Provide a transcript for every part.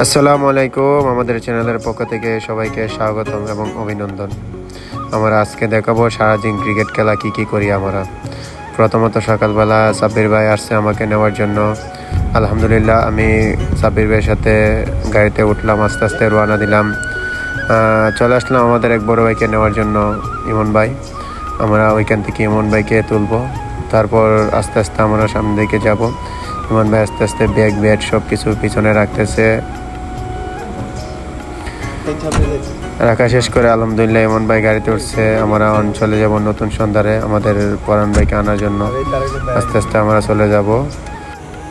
আসসালামু আলাইকুম। আমাদের চ্যানেলের পক্ষ থেকে সবাইকে স্বাগতম এবং অভিনন্দন। আমরা আজকে দেখাবো সারাদিন ক্রিকেট খেলা কি করি আমরা। প্রথমত সকালবেলা সাব্বির ভাই আসছে আমাকে নেওয়ার জন্য। আলহামদুলিল্লাহ আমি সাব্বির ভাইয়ের সাথে গাড়িতে উঠলাম, আস্তে আস্তে রওনা দিলাম। চলে আসলাম আমাদের এক বড় ভাইকে নেওয়ার জন্য, ইমন ভাই। আমরা ওইখান থেকে ইমন ভাইকে তুলবো, তারপর আস্তে আস্তে আমরা সামনের দিকে যাব। ইমন ভাই আস্তে আস্তে ব্যাট সব কিছু পিছনে রাখতেছে। রাখা শেষ করে আলহামদুলিল্লাহ ইমন ভাই গাড়িতে উঠছে। আমরা চলে যাব নতুন সন্ধ্যারে আমাদের পরাণ ভাইকে আনার জন্য। আস্তে আস্তে আমরা চলে যাব।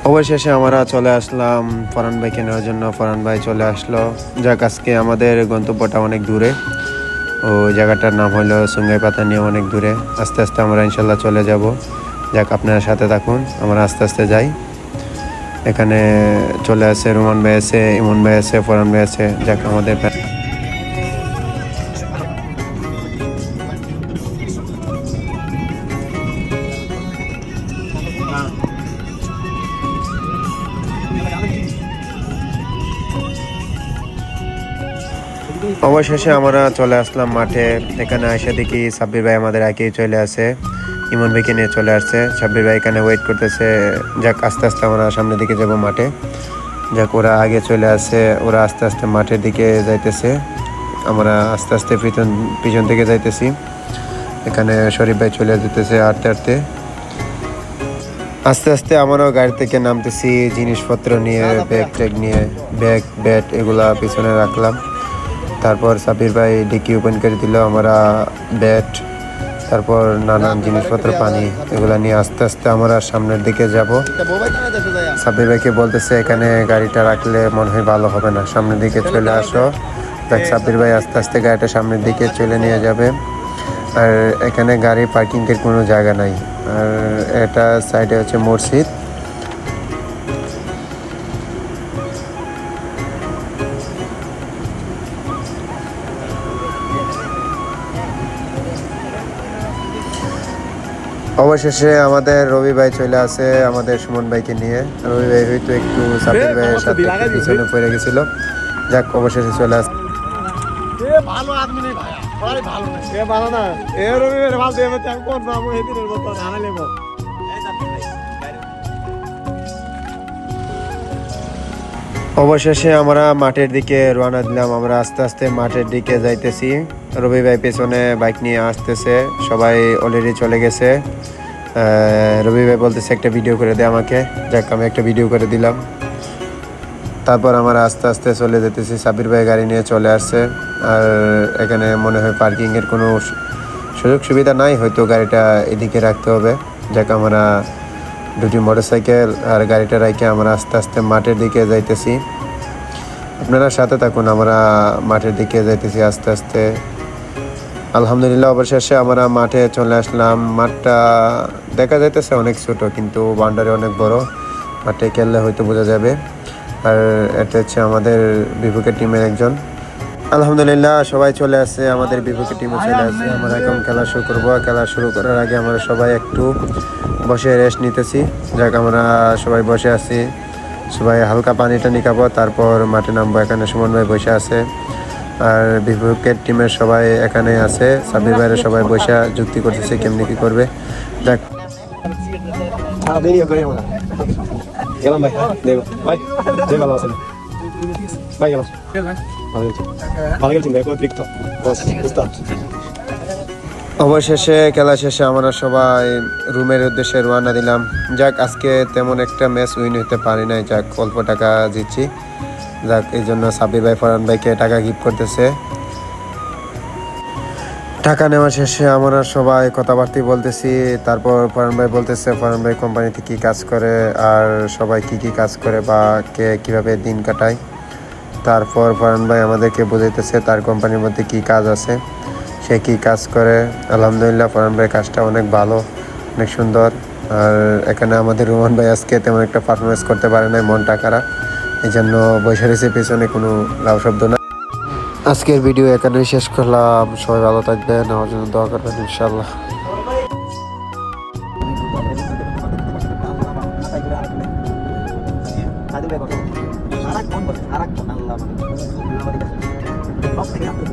অবশেষে আমরা চলে আসলাম পরাণ ভাইকে নেওয়ার জন্য। পরাণ ভাই চলে আসলো। যাক, আজকে আমাদের গন্তব্যটা অনেক দূরে। ও জায়গাটার নাম হলো সুঙ্গাইপাতা, নিয়ে অনেক দূরে। আস্তে আস্তে আমরা ইনশাল্লাহ চলে যাব। যাক, আপনার সাথে থাকুন, আমরা আস্তে আস্তে যাই। এখানে চলে আসে রোমান ভাই আছে, ইমন ভাই আছে, পরাণ ভাই আছে। যাক, আমাদের অবশেষে আমরা চলে আসলাম মাঠে। এখানে এসে দেখি সাব্বির ভাই আমাদের আগেই চলে আসে, ইমন ভাইকে নিয়ে চলে আসছে। সাব্বির ভাই এখানে ওয়েট করতেছে। যাক, আস্তে আস্তে আমরা সামনের দিকে যাব মাঠে। যাক, ওরা আগে চলে আসে, ওরা আস্তে আস্তে মাঠের দিকে যাইতেছে। আমরা আস্তে আস্তে পিছন থেকে যাইতেছি। এখানে শরীফ ভাই চলে যেতেছে হাঁটতে হাঁটতে। আস্তে আস্তে আমরাও গাড়ি থেকে নামতেছি, জিনিসপত্র নিয়ে, ব্যাগ নিয়ে, ব্যাট এগুলা পিছনে রাখলাম। তারপর সাব্বির ভাই ডিকি ওপেন করে দিল। আমরা ব্যাট, তারপর নানান জিনিসপত্র, পানি এগুলা নিয়ে আস্তে আস্তে আমরা সামনের দিকে যাব। সাব্বির ভাইকে বলতেছে এখানে গাড়িটা রাখলে মনে হয় ভালো হবে না, সামনের দিকে চলে আসো। দেখ, সাব্বির ভাই আস্তে আস্তে গাড়িটা সামনের দিকে চলে নিয়ে যাবে। আর এখানে গাড়ি পার্কিংয়ের কোনো জায়গা নাই। আর এটা সাইডে হচ্ছে মসজিদ। অবশেষে আমাদের রবি ভাই চলে আসে আমাদের সুমন ভাইকে নিয়ে। রবি ভাই হয়তো একটু সাব্বির ভাইয়ের সাথে পিছনে পড়ে গেছিল। যাক, অবশেষে চলে আসে। অবশেষে আমরা মাঠের দিকে রওনা দিলাম। আমরা আস্তে আস্তে মাঠের দিকে যাইতেছি। রবি ভাই পেছনে বাইক নিয়ে আসতেছে। সবাই অলরেডি চলে গেছে। রবি ভাই বলতেছে একটা ভিডিও করে দে আমাকে। যাক, আমি একটা ভিডিও করে দিলাম। তারপর আমরা আস্তে আস্তে চলে যেতেছি। সাব্বির ভাই গাড়ি নিয়ে চলে আসছে। আর এখানে মনে হয় পার্কিংয়ের কোনো সুযোগ সুবিধা নাই, হয়তো গাড়িটা এদিকে রাখতে হবে। যাক, আমরা দুটি মোটরসাইকেল আর গাড়িটা রেখে আমরা আস্তে আস্তে মাঠের দিকে যাইতেছি। আপনারা সাথে থাকুন, আমরা মাঠের দিকে যাইতেছি আস্তে আস্তে। আলহামদুলিল্লাহ অবশেষে আমরা মাঠে চলে আসলাম। মাঠটা দেখা যাইতেছে অনেক ছোট, কিন্তু বাউন্ডারি অনেক বড়। মাঠে খেললে হয়তো বোঝা যাবে। আর এটা হচ্ছে আমাদের বিপক্ষের টিমের একজন। আলহামদুলিল্লাহ সবাই চলে আসছে, আমাদের বিপক্ষে টিমে চলে আসছে। আমরা এখন খেলা শুরু করবো। খেলা শুরু করার আগে আমরা সবাই একটু বসে রেস্ট নিতেছি। যাক, আমরা সবাই বসে আছি, সবাই হালকা পানি টানি খাবো, তারপর মাঠে নামবো। এখানে সুমন ভাই বসে আছে, আর বিপক্ষের টিমের সবাই এখানে আছে। সাব্বির ভাইয়ের সবাই বসে যুক্তি করতেছে কেমনি কি করবে। যাক, অবশেষে খেলা শেষে আমরা সবাই রুমের উদ্দেশ্যে রওনা দিলাম। যাক, আজকে তেমন একটা ম্যাচ উইন হতে পারি নাই। যাক, অল্প টাকা জিতছি। যাক, এই জন্য সাব্বির ভাই ফরহান ভাইকে টাকা গিফট করতেছে। টাকা নেওয়া শেষে আমরা সবাই কথাবার্তা বলতেছি। তারপর ফরহান ভাই বলতেছে ফরহান ভাই কোম্পানিতে কী কাজ করে, আর সবাই কি কাজ করে বা কে কীভাবে দিন কাটায়। তারপর ফরহান ভাই আমাদেরকে বোঝাইতেছে তার কোম্পানির মধ্যে কী কাজ আছে, সে কী কাজ করে। আলহামদুলিল্লাহ ফরহান ভাইয়ের কাজটা অনেক ভালো, অনেক সুন্দর। আর এখানে আমাদের রোমান ভাই আজকে তেমন একটা পারফরমেন্স করতে পারে নাই, মনটা খারাপ। এই জন্য বসে রয়েছে পেছনে, কোনো লাভ শব্দ না। আজকের ভিডিও এখানেই শেষ করলাম। সবাই ভালো থাকবেন, আমার জন্য দোয়া করবেন ইনশাআল্লাহ। আল্লাহ আমাদের কাছে সব থেকে